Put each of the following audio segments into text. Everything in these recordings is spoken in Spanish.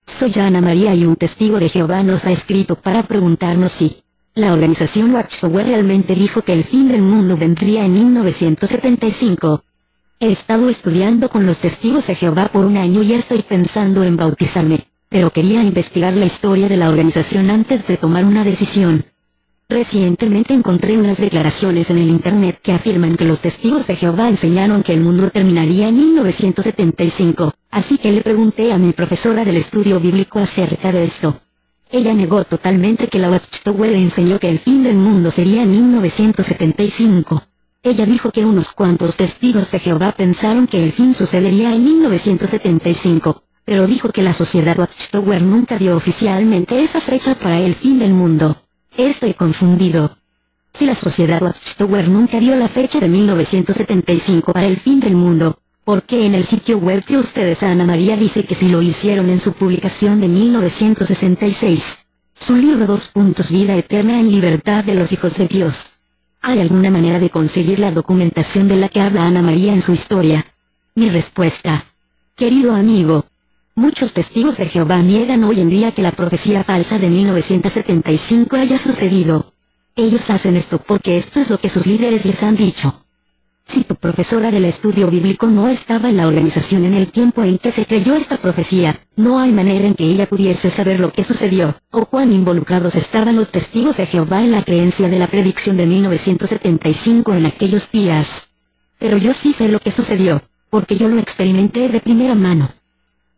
Soy Ana María y un testigo de Jehová nos ha escrito para preguntarnos si la organización Watchtower realmente dijo que el fin del mundo vendría en 1975. He estado estudiando con los testigos de Jehová por un año y estoy pensando en bautizarme, pero quería investigar la historia de la organización antes de tomar una decisión. Recientemente encontré unas declaraciones en el internet que afirman que los testigos de Jehová enseñaron que el mundo terminaría en 1975, así que le pregunté a mi profesora del estudio bíblico acerca de esto. Ella negó totalmente que la Watchtower enseñó que el fin del mundo sería en 1975. Ella dijo que unos cuantos testigos de Jehová pensaron que el fin sucedería en 1975, pero dijo que la sociedad Watchtower nunca dio oficialmente esa fecha para el fin del mundo. Estoy confundido. Si la sociedad Watchtower nunca dio la fecha de 1975 para el fin del mundo, ¿por qué en el sitio web de ustedes Ana María dice que si lo hicieron en su publicación de 1966? Su libro Vida Eterna en Libertad de los Hijos de Dios. ¿Hay alguna manera de conseguir la documentación de la que habla Ana María en su historia? Mi respuesta. Querido amigo, muchos testigos de Jehová niegan hoy en día que la profecía falsa de 1975 haya sucedido. Ellos hacen esto porque esto es lo que sus líderes les han dicho. Si tu profesora del estudio bíblico no estaba en la organización en el tiempo en que se creyó esta profecía, no hay manera en que ella pudiese saber lo que sucedió, o cuán involucrados estaban los testigos de Jehová en la creencia de la predicción de 1975 en aquellos días. Pero yo sí sé lo que sucedió, porque yo lo experimenté de primera mano.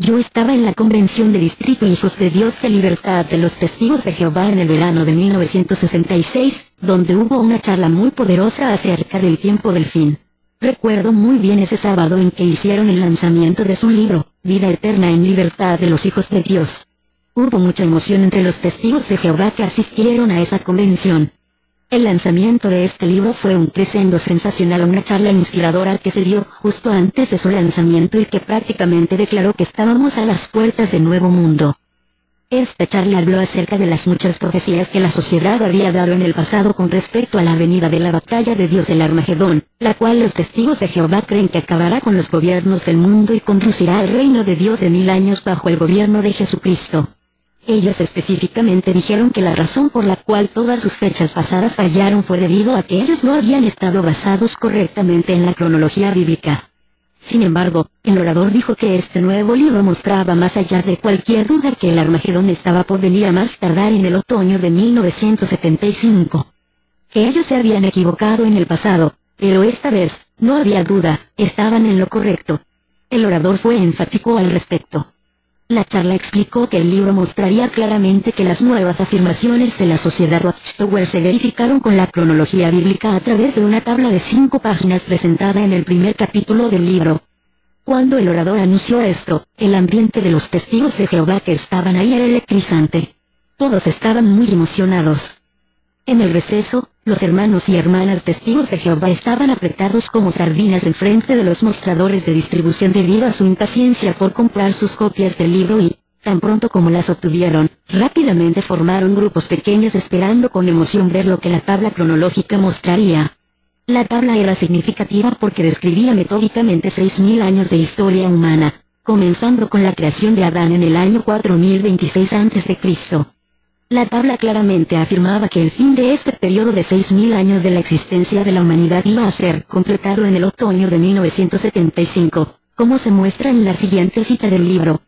Yo estaba en la convención de distrito Hijos de Dios de Libertad de los Testigos de Jehová en el verano de 1966, donde hubo una charla muy poderosa acerca del tiempo del fin. Recuerdo muy bien ese sábado en que hicieron el lanzamiento de su libro, Vida Eterna en Libertad de los Hijos de Dios. Hubo mucha emoción entre los testigos de Jehová que asistieron a esa convención. El lanzamiento de este libro fue un crescendo sensacional, una charla inspiradora que se dio justo antes de su lanzamiento y que prácticamente declaró que estábamos a las puertas del nuevo mundo. Esta charla habló acerca de las muchas profecías que la sociedad había dado en el pasado con respecto a la venida de la batalla de Dios del Armagedón, la cual los testigos de Jehová creen que acabará con los gobiernos del mundo y conducirá al reino de Dios de 1000 años bajo el gobierno de Jesucristo. Ellos específicamente dijeron que la razón por la cual todas sus fechas pasadas fallaron fue debido a que ellos no habían estado basados correctamente en la cronología bíblica. Sin embargo, el orador dijo que este nuevo libro mostraba más allá de cualquier duda que el Armagedón estaba por venir a más tardar en el otoño de 1975. Que ellos se habían equivocado en el pasado, pero esta vez, no había duda, estaban en lo correcto. El orador fue enfático al respecto. La charla explicó que el libro mostraría claramente que las nuevas afirmaciones de la sociedad Watchtower se verificaron con la cronología bíblica a través de una tabla de 5 páginas presentada en el primer capítulo del libro. Cuando el orador anunció esto, el ambiente de los testigos de Jehová que estaban ahí era electrizante. Todos estaban muy emocionados. En el receso, los hermanos y hermanas testigos de Jehová estaban apretados como sardinas enfrente de los mostradores de distribución debido a su impaciencia por comprar sus copias del libro y, tan pronto como las obtuvieron, rápidamente formaron grupos pequeños esperando con emoción ver lo que la tabla cronológica mostraría. La tabla era significativa porque describía metódicamente 6000 años de historia humana, comenzando con la creación de Adán en el año 4026 a.C. La tabla claramente afirmaba que el fin de este periodo de 6000 años de la existencia de la humanidad iba a ser completado en el otoño de 1975, como se muestra en la siguiente cita del libro.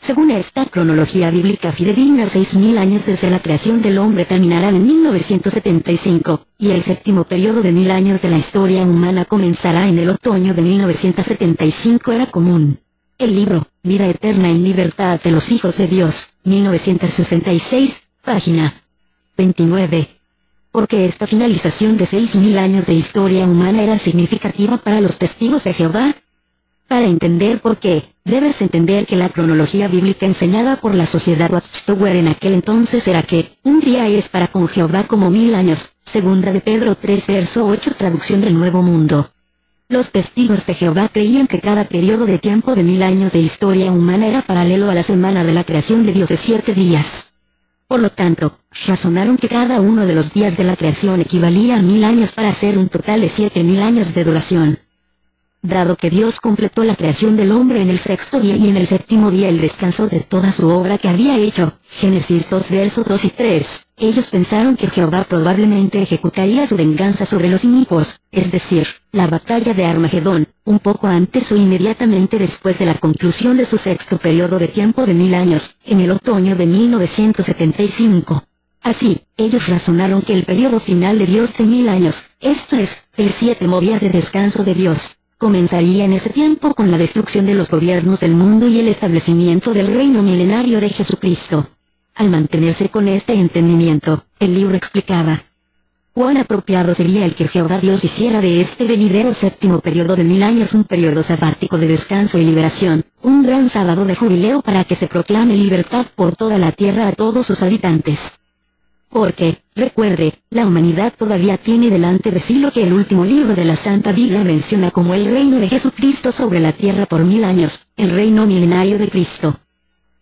Según esta cronología bíblica fidedigna, 6000 años desde la creación del hombre terminarán en 1975, y el séptimo periodo de 1000 años de la historia humana comenzará en el otoño de 1975. Era común. El libro, Vida Eterna en Libertad de los Hijos de Dios, 1966, página 29. Porque esta finalización de 6000 años de historia humana era significativa para los testigos de Jehová. Para entender por qué, debes entender que la cronología bíblica enseñada por la sociedad Watchtower en aquel entonces era que un día es para con Jehová como 1000 años, segunda de Pedro 3 verso 8 traducción del Nuevo Mundo. Los testigos de Jehová creían que cada periodo de tiempo de 1000 años de historia humana era paralelo a la semana de la creación de Dios de 7 días. Por lo tanto, razonaron que cada uno de los días de la creación equivalía a 1000 años para hacer un total de 7000 años de duración. dado que Dios completó la creación del hombre en el sexto día y en el séptimo día el descanso de toda su obra que había hecho. Génesis 2 versos 2 y 3. Ellos pensaron que Jehová probablemente ejecutaría su venganza sobre los inicuos, es decir, la batalla de Armagedón, un poco antes o inmediatamente después de la conclusión de su sexto periodo de tiempo de 1000 años, en el otoño de 1975. Así, ellos razonaron que el periodo final de Dios de 1000 años, esto es, el séptimo día de descanso de Dios, comenzaría en ese tiempo con la destrucción de los gobiernos del mundo y el establecimiento del reino milenario de Jesucristo. Al mantenerse con este entendimiento, el libro explicaba: cuán apropiado sería el que Jehová Dios hiciera de este venidero séptimo periodo de 1000 años un periodo sabático de descanso y liberación, un gran sábado de jubileo para que se proclame libertad por toda la tierra a todos sus habitantes. Porque, recuerde, la humanidad todavía tiene delante de sí lo que el último libro de la Santa Biblia menciona como el reino de Jesucristo sobre la tierra por 1000 años, el reino milenario de Cristo.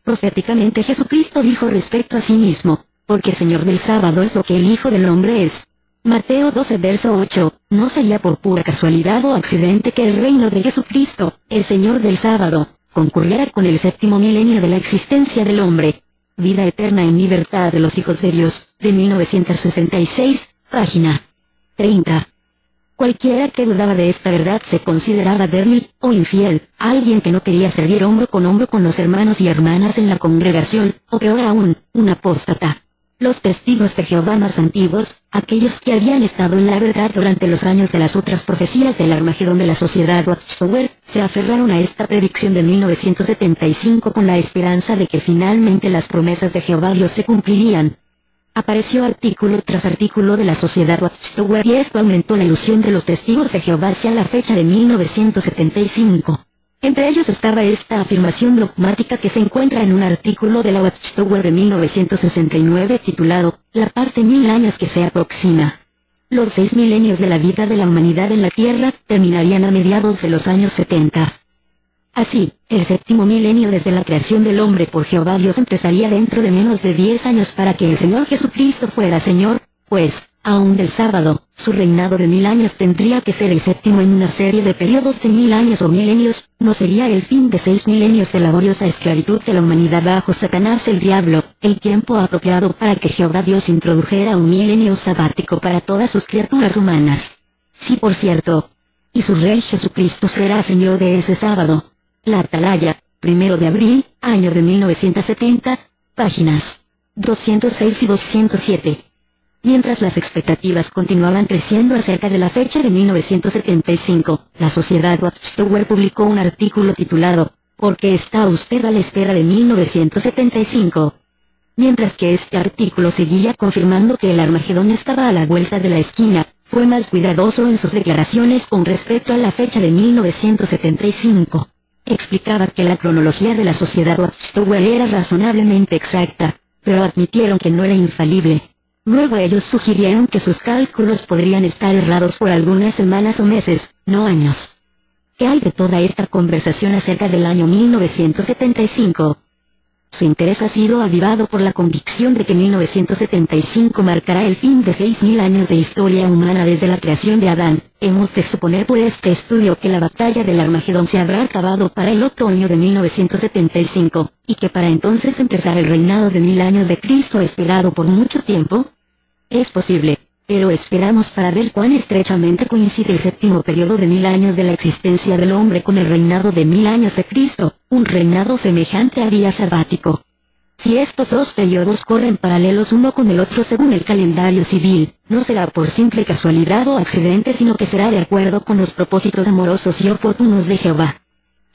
Proféticamente Jesucristo dijo respecto a sí mismo: porque Señor del sábado es lo que el Hijo del Hombre es. Mateo 12 verso 8, no sería por pura casualidad o accidente que el reino de Jesucristo, el Señor del sábado, concurriera con el séptimo milenio de la existencia del hombre. Vida eterna en libertad de los hijos de Dios, de 1966, página 30. Cualquiera que dudaba de esta verdad se consideraba débil, o infiel, alguien que no quería servir hombro con los hermanos y hermanas en la congregación, o peor aún, un apóstata. Los testigos de Jehová más antiguos, aquellos que habían estado en la verdad durante los años de las otras profecías del Armagedón de la sociedad Watchtower, se aferraron a esta predicción de 1975 con la esperanza de que finalmente las promesas de Jehová Dios se cumplirían. Apareció artículo tras artículo de la sociedad Watchtower y esto aumentó la ilusión de los testigos de Jehová hacia la fecha de 1975. Entre ellos estaba esta afirmación dogmática que se encuentra en un artículo de la Watchtower de 1969 titulado La paz de 1000 años que se aproxima. Los 6 milenios de la vida de la humanidad en la Tierra terminarían a mediados de los años 70. Así, el séptimo milenio desde la creación del hombre por Jehová Dios empezaría dentro de menos de 10 años para que el Señor Jesucristo fuera Señor, pues, aún del sábado, su reinado de 1000 años tendría que ser el séptimo en una serie de periodos de 1000 años o milenios, no sería el fin de 6 milenios de laboriosa esclavitud de la humanidad bajo Satanás el diablo, el tiempo apropiado para que Jehová Dios introdujera un milenio sabático para todas sus criaturas humanas. Sí, por cierto. Y su Rey Jesucristo será Señor de ese sábado. La Atalaya, 1 de abril, año de 1970, páginas 206 y 207. Mientras las expectativas continuaban creciendo acerca de la fecha de 1975, la sociedad Watchtower publicó un artículo titulado ¿Por qué está usted a la espera de 1975? Mientras que este artículo seguía confirmando que el Armagedón estaba a la vuelta de la esquina, fue más cuidadoso en sus declaraciones con respecto a la fecha de 1975. Explicaba que la cronología de la sociedad Watchtower era razonablemente exacta, pero admitieron que no era infalible. Luego ellos sugirieron que sus cálculos podrían estar errados por algunas semanas o meses, no años. ¿Qué hay de toda esta conversación acerca del año 1975? Su interés ha sido avivado por la convicción de que 1975 marcará el fin de 6000 años de historia humana desde la creación de Adán. Hemos de suponer por este estudio que la batalla del Armagedón se habrá acabado para el otoño de 1975, y que para entonces empezará el reinado de 1000 años de Cristo esperado por mucho tiempo. Es posible, pero esperamos para ver cuán estrechamente coincide el séptimo periodo de 1000 años de la existencia del hombre con el reinado de 1000 años de Cristo, un reinado semejante a día sabático. Si estos dos periodos corren paralelos uno con el otro según el calendario civil, no será por simple casualidad o accidente sino que será de acuerdo con los propósitos amorosos y oportunos de Jehová.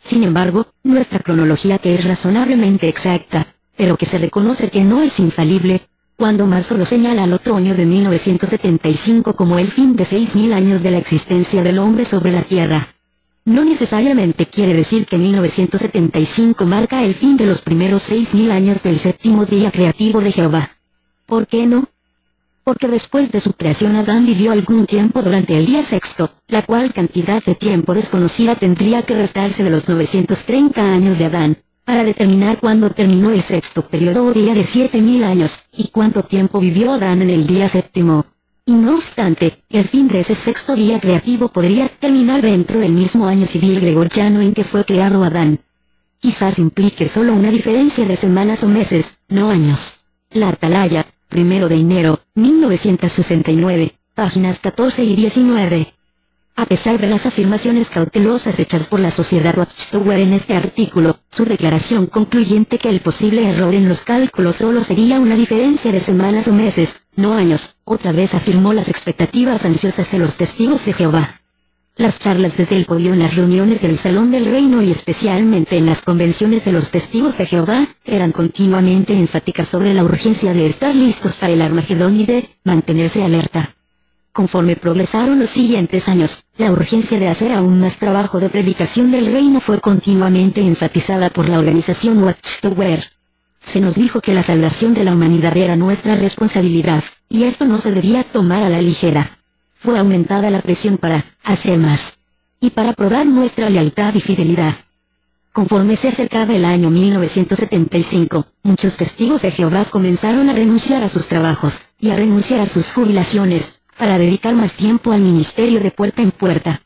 Sin embargo, nuestra cronología que es razonablemente exacta, pero que se reconoce que no es infalible, cuando más solo señala al otoño de 1975 como el fin de 6000 años de la existencia del hombre sobre la tierra. No necesariamente quiere decir que 1975 marca el fin de los primeros 6000 años del séptimo día creativo de Jehová. ¿Por qué no? Porque después de su creación Adán vivió algún tiempo durante el día sexto, la cual cantidad de tiempo desconocida tendría que restarse de los 930 años de Adán, para determinar cuándo terminó el sexto periodo o día de 7000 años, y cuánto tiempo vivió Adán en el día séptimo. Y no obstante, el fin de ese sexto día creativo podría terminar dentro del mismo año civil gregoriano en que fue creado Adán. Quizás implique solo una diferencia de semanas o meses, no años. La Atalaya, 1 de enero, 1969, páginas 14 y 19. A pesar de las afirmaciones cautelosas hechas por la Sociedad Watchtower en este artículo, su declaración concluyente que el posible error en los cálculos solo sería una diferencia de semanas o meses, no años, otra vez afirmó las expectativas ansiosas de los testigos de Jehová. Las charlas desde el podio en las reuniones del Salón del Reino y especialmente en las convenciones de los testigos de Jehová, eran continuamente enfáticas sobre la urgencia de estar listos para el Armagedón y de mantenerse alerta. Conforme progresaron los siguientes años, la urgencia de hacer aún más trabajo de predicación del reino fue continuamente enfatizada por la organización Watchtower. Se nos dijo que la salvación de la humanidad era nuestra responsabilidad, y esto no se debía tomar a la ligera. Fue aumentada la presión para hacer más, y para probar nuestra lealtad y fidelidad. Conforme se acercaba el año 1975, muchos testigos de Jehová comenzaron a renunciar a sus trabajos, y a renunciar a sus jubilaciones, para dedicar más tiempo al ministerio de puerta en puerta.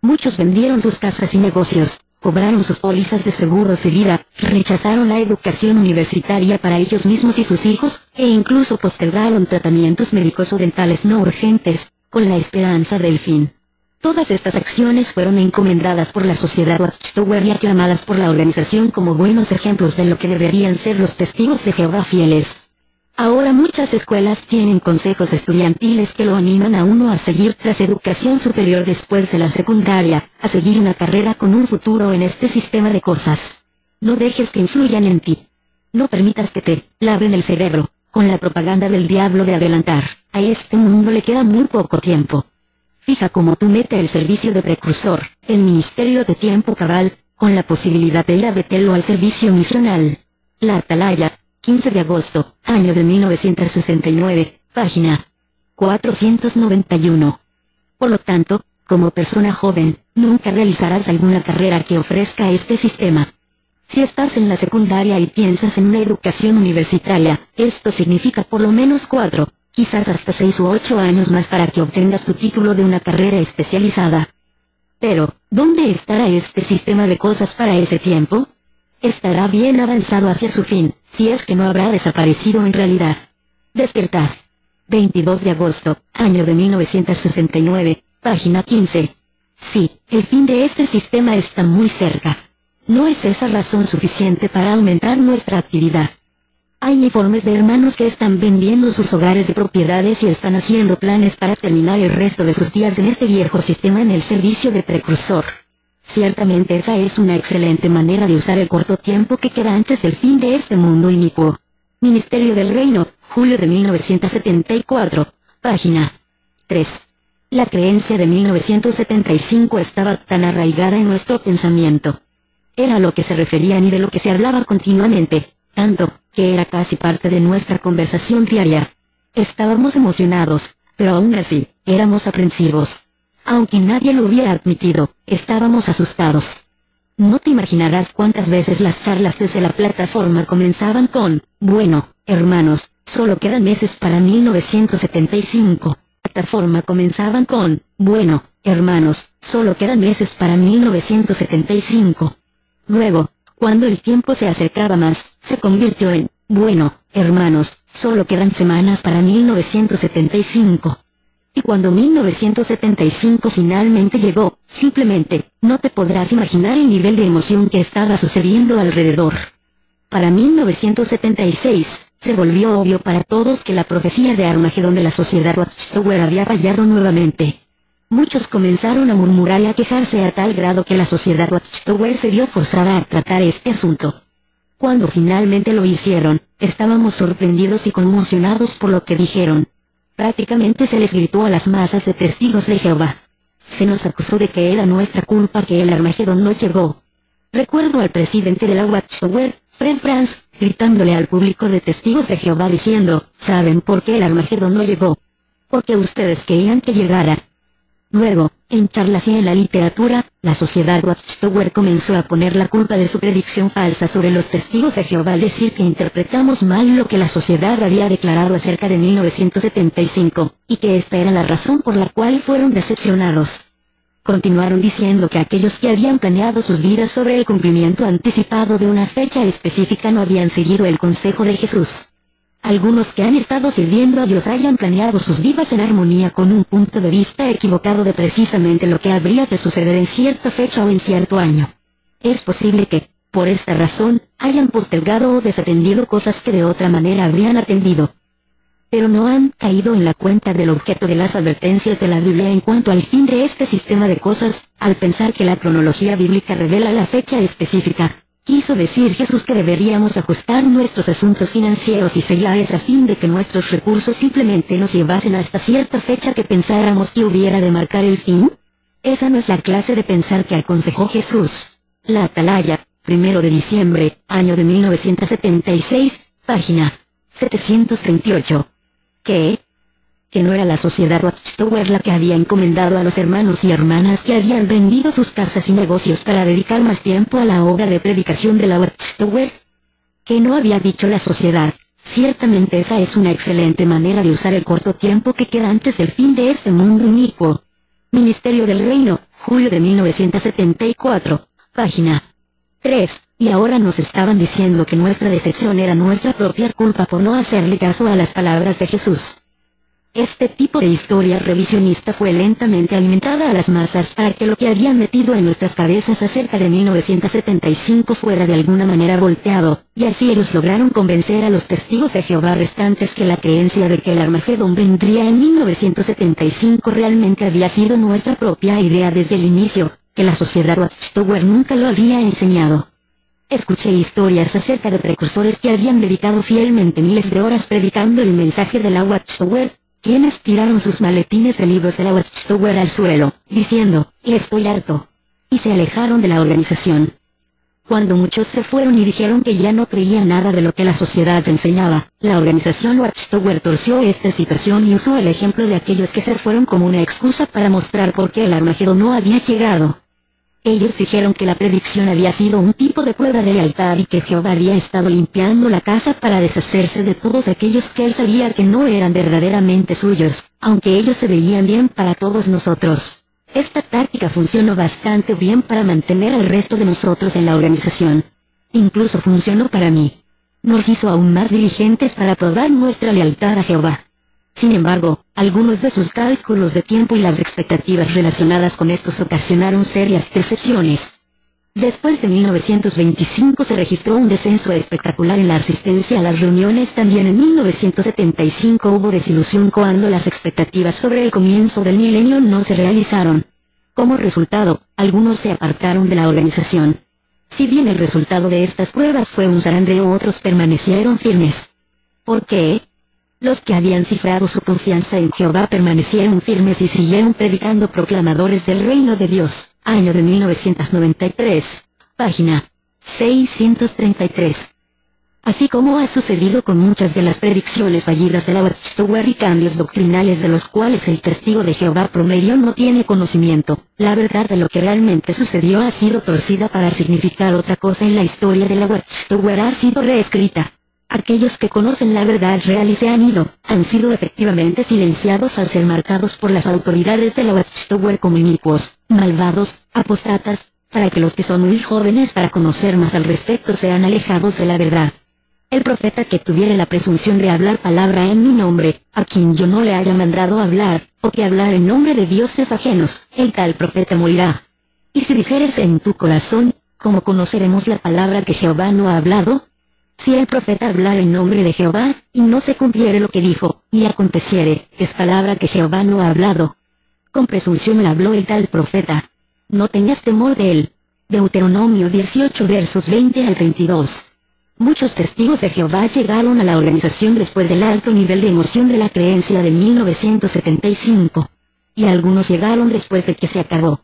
Muchos vendieron sus casas y negocios, cobraron sus pólizas de seguros de vida, rechazaron la educación universitaria para ellos mismos y sus hijos, e incluso postergaron tratamientos médicos o dentales no urgentes, con la esperanza del fin. Todas estas acciones fueron encomendadas por la Sociedad Watchtower y aclamadas por la organización como buenos ejemplos de lo que deberían ser los testigos de Jehová fieles. Ahora muchas escuelas tienen consejos estudiantiles que lo animan a uno a seguir tras educación superior después de la secundaria, a seguir una carrera con un futuro en este sistema de cosas. No dejes que influyan en ti. No permitas que te laven el cerebro, con la propaganda del diablo de adelantar. A este mundo le queda muy poco tiempo. Fija como tu meta el servicio de precursor, el ministerio de tiempo cabal, con la posibilidad de ir a Betel o al servicio misional. La Atalaya, 15 de agosto, año de 1969, página 491. Por lo tanto, como persona joven, nunca realizarás alguna carrera que ofrezca este sistema. Si estás en la secundaria y piensas en una educación universitaria, esto significa por lo menos 4, quizás hasta 6 u 8 años más para que obtengas tu título de una carrera especializada. Pero, ¿dónde estará este sistema de cosas para ese tiempo? Estará bien avanzado hacia su fin, si es que no habrá desaparecido en realidad. Despertad. 22 de agosto, año de 1969, página 15. Sí, el fin de este sistema está muy cerca. ¿No es esa razón suficiente para aumentar nuestra actividad? Hay informes de hermanos que están vendiendo sus hogares y propiedades y están haciendo planes para terminar el resto de sus días en este viejo sistema en el servicio de precursor. Ciertamente esa es una excelente manera de usar el corto tiempo que queda antes del fin de este mundo inicuo. Ministerio del Reino, julio de 1974, página 3. La creencia de 1975 estaba tan arraigada en nuestro pensamiento. Era a lo que se referían y de lo que se hablaba continuamente, tanto, que era casi parte de nuestra conversación diaria. Estábamos emocionados, pero aún así, éramos aprensivos. Aunque nadie lo hubiera admitido, estábamos asustados. No te imaginarás cuántas veces las charlas desde la plataforma comenzaban con, bueno, hermanos, solo quedan meses para 1975. La plataforma comenzaban con, bueno, hermanos, solo quedan meses para 1975. Luego, cuando el tiempo se acercaba más, se convirtió en, bueno, hermanos, solo quedan semanas para 1975. Y cuando 1975 finalmente llegó, simplemente, no te podrás imaginar el nivel de emoción que estaba sucediendo alrededor. Para 1976, se volvió obvio para todos que la profecía de Armagedón de la Sociedad Watchtower había fallado nuevamente. Muchos comenzaron a murmurar y a quejarse a tal grado que la Sociedad Watchtower se vio forzada a tratar este asunto. Cuando finalmente lo hicieron, estábamos sorprendidos y conmocionados por lo que dijeron. Prácticamente se les gritó a las masas de testigos de Jehová. Se nos acusó de que era nuestra culpa que el Armagedón no llegó. Recuerdo al presidente de la Watchtower, Fred Franz, gritándole al público de testigos de Jehová diciendo, ¿saben por qué el Armagedón no llegó? Porque ustedes querían que llegara. Luego, en charlas y en la literatura, la sociedad Watchtower comenzó a poner la culpa de su predicción falsa sobre los testigos de Jehová al decir que interpretamos mal lo que la sociedad había declarado acerca de 1975, y que esta era la razón por la cual fueron decepcionados. Continuaron diciendo que aquellos que habían planeado sus vidas sobre el cumplimiento anticipado de una fecha específica no habían seguido el consejo de Jesús. Algunos que han estado sirviendo a Dios hayan planeado sus vidas en armonía con un punto de vista equivocado de precisamente lo que habría de suceder en cierta fecha o en cierto año. Es posible que, por esta razón, hayan postergado o desatendido cosas que de otra manera habrían atendido. Pero no han caído en la cuenta del objeto de las advertencias de la Biblia en cuanto al fin de este sistema de cosas, al pensar que la cronología bíblica revela la fecha específica. Quiso decir Jesús que deberíamos ajustar nuestros asuntos financieros y sellarles a fin de que nuestros recursos simplemente nos llevasen hasta cierta fecha que pensáramos que hubiera de marcar el fin. Esa no es la clase de pensar que aconsejó Jesús. La Atalaya, 1 de diciembre, año de 1976, página 728. ¿Qué? Que no era la sociedad Watchtower la que había encomendado a los hermanos y hermanas que habían vendido sus casas y negocios para dedicar más tiempo a la obra de predicación de la Watchtower. Que no había dicho la sociedad. Ciertamente esa es una excelente manera de usar el corto tiempo que queda antes del fin de este mundo inicuo. Ministerio del Reino, julio de 1974, página 3. Y ahora nos estaban diciendo que nuestra decepción era nuestra propia culpa por no hacerle caso a las palabras de Jesús. Este tipo de historia revisionista fue lentamente alimentada a las masas para que lo que habían metido en nuestras cabezas acerca de 1975 fuera de alguna manera volteado, y así ellos lograron convencer a los testigos de Jehová restantes que la creencia de que el Armagedón vendría en 1975 realmente había sido nuestra propia idea desde el inicio, que la sociedad Watchtower nunca lo había enseñado. Escuché historias acerca de precursores que habían dedicado fielmente miles de horas predicando el mensaje de la Watchtower, quienes tiraron sus maletines de libros de la Watchtower al suelo, diciendo, estoy harto, y se alejaron de la organización. Cuando muchos se fueron y dijeron que ya no creían nada de lo que la sociedad enseñaba, la organización Watchtower torció esta situación y usó el ejemplo de aquellos que se fueron como una excusa para mostrar por qué el Armagedón no había llegado. Ellos dijeron que la predicción había sido un tipo de prueba de lealtad y que Jehová había estado limpiando la casa para deshacerse de todos aquellos que él sabía que no eran verdaderamente suyos, aunque ellos se veían bien para todos nosotros. Esta táctica funcionó bastante bien para mantener al resto de nosotros en la organización. Incluso funcionó para mí. Nos hizo aún más diligentes para probar nuestra lealtad a Jehová. Sin embargo, algunos de sus cálculos de tiempo y las expectativas relacionadas con estos ocasionaron serias decepciones. Después de 1925 se registró un descenso espectacular en la asistencia a las reuniones. También en 1975 hubo desilusión cuando las expectativas sobre el comienzo del milenio no se realizaron. Como resultado, algunos se apartaron de la organización. Si bien el resultado de estas pruebas fue un zarandeo, otros permanecieron firmes. ¿Por qué? Los que habían cifrado su confianza en Jehová permanecieron firmes y siguieron predicando proclamadores del reino de Dios. Año de 1993. Página 633. Así como ha sucedido con muchas de las predicciones fallidas de la Watchtower y cambios doctrinales de los cuales el testigo de Jehová promedio no tiene conocimiento, la verdad de lo que realmente sucedió ha sido torcida para significar otra cosa en la historia de la Watchtower ha sido reescrita. Aquellos que conocen la verdad real y se han ido, han sido efectivamente silenciados al ser marcados por las autoridades de la Watchtower como inicuos, malvados, apostatas, para que los que son muy jóvenes para conocer más al respecto sean alejados de la verdad. El profeta que tuviere la presunción de hablar palabra en mi nombre, a quien yo no le haya mandado hablar, o que hablar en nombre de dioses ajenos, el tal profeta morirá. Y si dijeres en tu corazón, ¿cómo conoceremos la palabra que Jehová no ha hablado? Si el profeta hablara en nombre de Jehová, y no se cumpliere lo que dijo, y aconteciere, es palabra que Jehová no ha hablado. Con presunción le habló el tal profeta. No tengas temor de él. Deuteronomio 18 versos 20 al 22. Muchos testigos de Jehová llegaron a la organización después del alto nivel de emoción de la creencia de 1975. Y algunos llegaron después de que se acabó.